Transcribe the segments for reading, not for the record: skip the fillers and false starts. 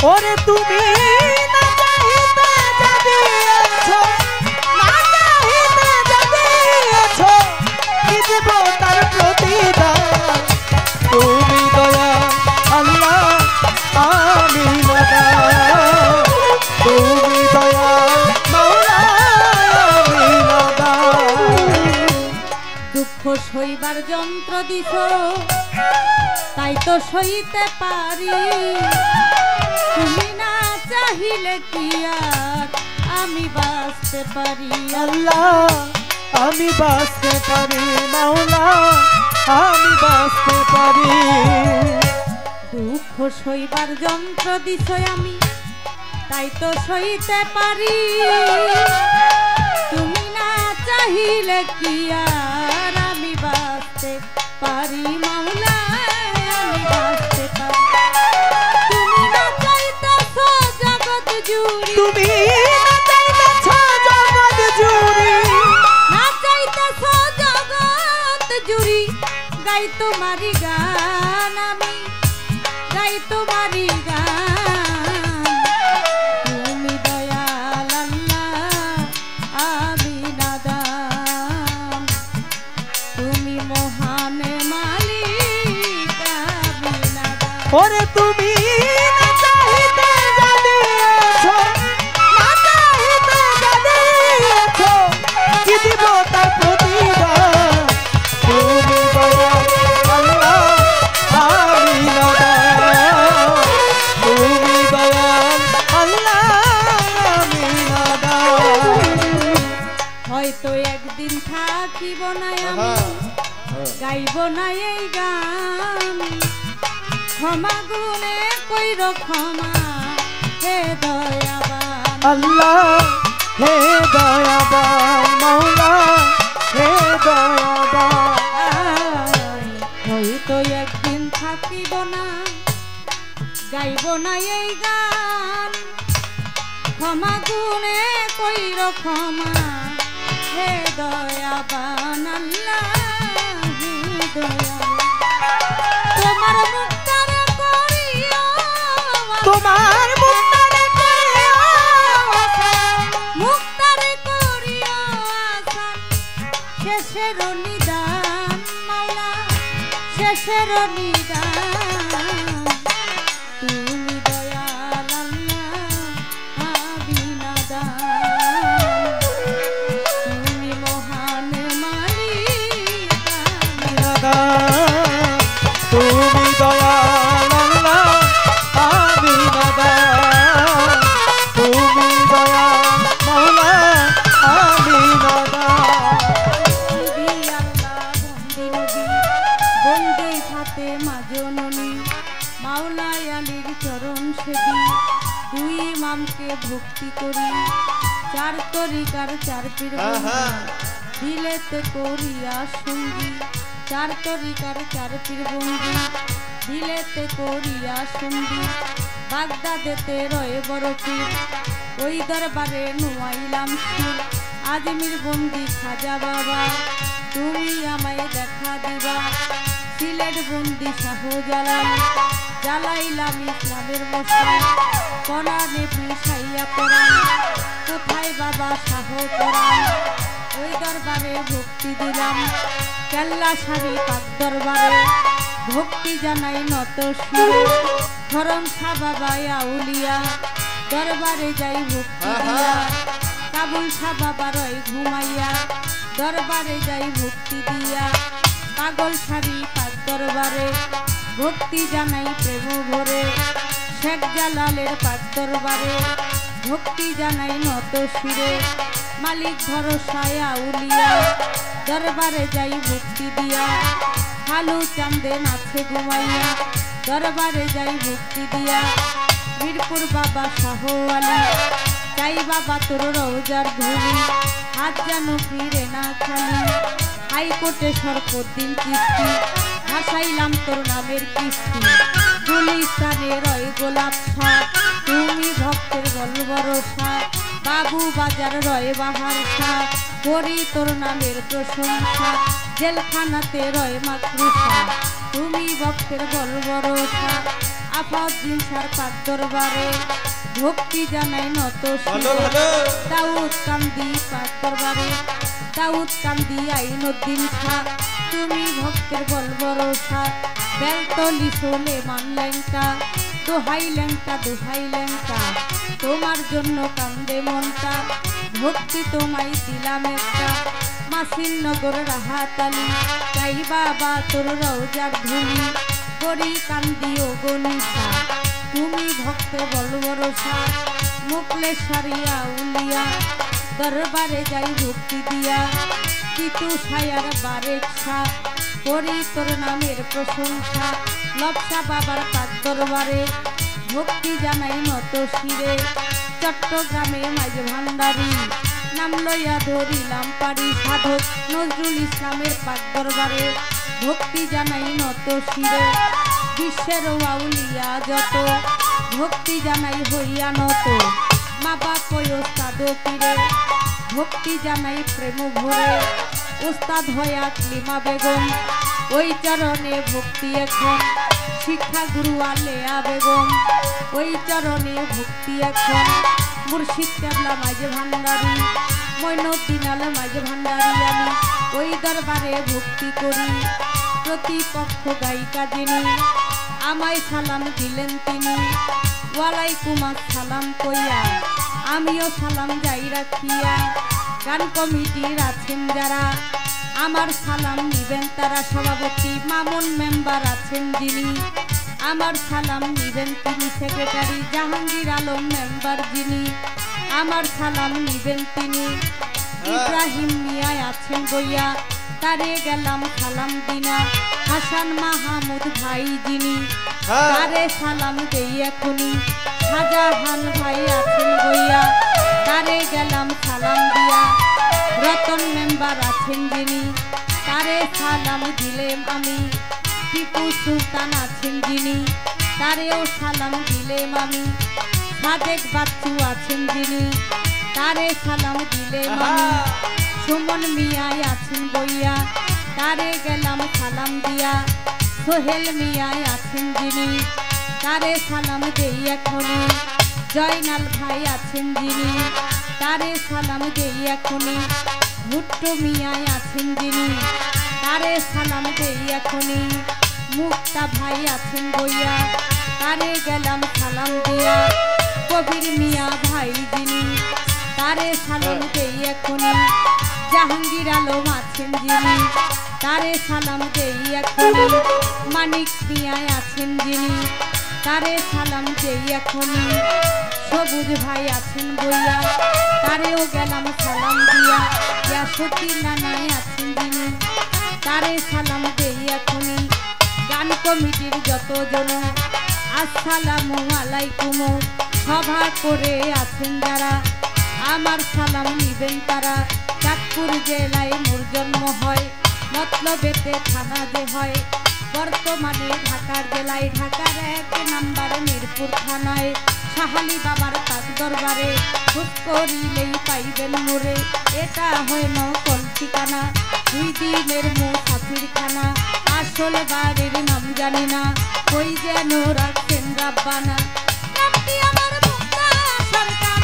ওরে তুমি না চাহিতে যদি আছো, না চাহিতে যদি আছো, কি দেব তার প্রতিদান তুমি দয়া আল্লাহ আমি নাদান তুমি দয়া মাওলা আমি নাদান দুঃখ সইবার যন্ত্র দিছ তাই তো সইতে পারি তুমি না চাহিলে কি আর আমি বাঁচতে পারি আল্লাহ আমি বাঁচতে পারি মাওলা আমি বাঁচতে পারি দুঃখ সইবার যন্ত্র দিছ আমি তাই তো সইতে পারি তুমি না চাহিলে কি আর আমি বাঁচতে পারি মাওলা আমি বাঁচতে পারি তুমি না চাইতেছ জগৎ জুড়ি তুমি না চাইতেছ জগৎ জুড়ি না চাইতেছ জগৎ জুড়ি গাই তোমারি গান আমি গাই তোমারি গান তুমি দয়াল আল্লাহ আমি নাদান তুমি মহান মালিক আমি নাদান ওরে তুমি না চাইতে জানিয়েছ না চাইতে জানিয়েছ কি দিব তার প্রতিদান তুমি দয়া আল্লাহ আমি নাদান তুমি দয়া আল্লাহ আমি নাদান হয়তো একদিন থাকিব না আমি গাইব না এই গান ক্ষমা গুণে কইর ক্ষমা হে দয়াবান আল্লাহ হে দয়াবান মাওলা হে দয়াবান হয়তো একদিন থাকিব না গাইব না এই গান ক্ষমা গুণে কইর ক্ষমা হে দয়াবান আল্লাহ হে দয়াবান তোমার মুক্তারে করিও তোমার মুক্তারে করিও মুক্তারে করিও আসান শেষের নিদান মাওলা শেষের নিদান তুমি দয়াল আল্লাহ আমি নাদান তুমি মহান মালিক আমি নাদান তুমি দয়াল আল্লাহ আমি নাদান তুমি দয়াল মাওলা আমি নাদান নবী আল্লাহ বন্দি নবী বন্দি ফাতে মাজননী মাওলাই আলীর চরণ সেবী দুই ইমামকে ভক্তি করি চার তরিকার চার পীর দিলেতে করিয়া সঙ্গী চার তরিকার চার পীর বন্দি দিলেতে করিয়া সঙ্গী বাগদাদেতে রয়ে বড় পীর ওই দরবারে নুয়াইলাম সুর আজমির বন্দি খাজা বাবা তুমি আমায় দেখা দিবা সিলেট বন্দি শাহজালাল জ্বালাইলাম ইসলামের মশাল কনানে পিছাইয়া পড়ান কোথায় বাবা শাহ পড়ান ওই দরবারে ভক্তি দিলাম কেল্লা সারি পাক দরবারে ভক্তি জানাই নত সুরে ধরম শাহ বাবা আউলিয়া দরবারে যাই ভক্তি দিয়া কাবুল শাহ বাবা রয় ঘুমাইয়া দরবারে যাই ভক্তি দিয়া পাগল শাড়ি পাক দরবারে ভক্তি জানাই প্রেম ভরে শেখ জালালের পাক দরবারে ভক্তি জানাই নত সুরে মালিক ভরসায় আউলিয়া দরবারে যাই ভক্তি দিয়া হালু চান্দে নাচে ঘুমাইয়া দরবারে যাই ভক্তি দিয়া মিরপুর বাবা শাহ আলী চাই বাবা তোর রওজার ধুলি হাত যেন ফিরে না খালি হাইকোর্টে সরপদ্দিন কিস্তি ভাসাইলাম তোর নামের কিস্তি গুলিস্তানে রয় গোলাপ শাহ তুমি ভক্তের বল ভরসা বাবু বাজার রয় বাহার শাহ করি তোর নামের প্রশংসা জেলখানাতে রয় মাতৃষা তুমি ভক্তের বল ভরসা আফাউদ্দিন সার পাক দরবারে ভক্তি জানাই নত দাউদ কান্দি পাক দরবারে দাউদ কান্দি আইনুদ্দিন খা তুমি ভক্তের বল ভরসা বেলতলি সোলে মানলেঙ্কা দোহাই লেঙ্কা তোমার জন্য কান্দে মনটা ভক্তি তোমায় দিলাম একটা মাসির নগর রাহাতালি চাই বাবা তোর রওজার ধুলি করি কান্দিও গনিশা তুমি ভক্তের বল ভরসা মুকলেশ্বরিয়া উলিয়া দরবারে যাই ভক্তি দিয়া তিতু ছায়ার বারেকশা করি তোর নামের প্রশংসা লবসা বাবার পাক দরবারে ভক্তি জানাই নত শিরে চট্টগ্রামে মাঝ ভান্ডারি নাম লইয়া ধরিলাম পারি সাধক নজরুল ইসলামের পাক দরবারে ভক্তি জানাই নত শিরে বিশ্বের আউলিয়া যত ভক্তি জানাই হইয়া নত মা বাপ ওস্তাদ পীরে ভক্তি জানাই প্রেম ভরে ওস্তাদ হয়া ক্লিমা বেগম ওই চরণে ভক্তি এখন শিক্ষা গুরু আলেয়া বেগম ওই চরণে ভক্তি এখন মুর্শিদ কেবলা মাঝে ভান্ডারি মইনুদ্দিন আলে মাঝে ভান্ডারি আমি ওই দরবারে ভক্তি করি প্রতিপক্ষ গায়িকা যিনি আমায় সালাম দিলেন তিনি ওয়ালাইকুম আসসালাম কইয়া আমিও সালাম যাই রাখিয়া গান কমিটির আছেন যারা আমার সালাম নিবেন তারা সভাপতি মামুন মেম্বার আছেন যিনি আমার সালাম নিবেন তিনি সেক্রেটারি জাহাঙ্গীর আলম মেম্বার যিনি আমার সালাম নিবেন তিনি ইব্রাহিম মিয়া আছেন বইয়া তারে গেলাম সালাম দিনা হাসান মাহমুদ ভাই যিনি তারে সালাম দেই এখনই শাহজাহান ভাই আছেন বইয়া তারে গেলাম সালাম দিয়া রতন মেম্বার আছেন যিনি তারে সালাম দিলেম আমি টিপু সুলতান আছেন যিনি তারেও সালাম দিলেম আমি সাদেক বাচ্চু আছেন যিনি তারে সালাম দিলেম আমি সুমন মিয়াই আছেন বইয়া তারে গেলাম সালাম দিয়া সোহেল মিয়াই আছেন যিনি তারে সালাম দেই এখনই জয়নাল ভাই আছেন যিনি তারে সালাম দেই এখনই ভুট্টো মিয়াই আছেন যিনি তারে সালাম দেই এখনই মুক্তা ভাই আছেন বইয়া তারে গেলাম সালাম দিয়া কবির মিয়া ভাই যিনি তারে সালাম দেই এখনই জাহাঙ্গীর আলম আছেন যিনি তারে সালাম দেই এখনই মানিক মিয়া আছেন যিনি তারে সালাম দেই এখনই সবুজ ভাই আছেন বইয়া তারেও গেলাম সালাম দিয়া ইয়াসুদ্দিন নানাই আছেন যিনি তারে সালাম দেই এখনই গান কমিটির যতজন আসসালামু আলাইকুম সভা করে আছেন যারা আমার সালাম নিবেন তারা চাঁদপুর জেলায় মোর জন্ম হয় মতলবেতে থানা যে হয় বর্তমানে ঢাকার জেলায় ঢাকার 1 নাম্বার মিরপুর থানায় শাহালি বাবার পাক দরবারে খোঁজ করিলেই পাইবেন মোরে এটা হয় নকল ঠিকানা 2 দিনের মুসাফির খানা আসল বাড়ির নাম জানি না কই যেন রাখছেন রাব্বানা নামটি আমার মুক্তা সরকার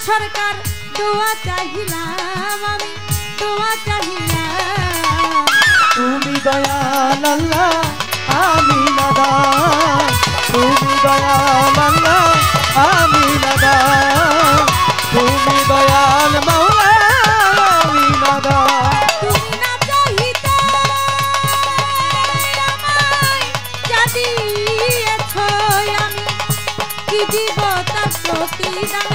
সরকার দোয়া চাহিলাম আমি দোয়া চাহিলাম তুমি দয়াল আল্লাহ আমি নাদান তুমি দয়াল আল্লাহ আমি নাদান তুমি দয়াল মাওলা আমি নাদান তুমি না চাহিতে আমায় যা দিয়েছ আমি কি দিব তার প্রতিদান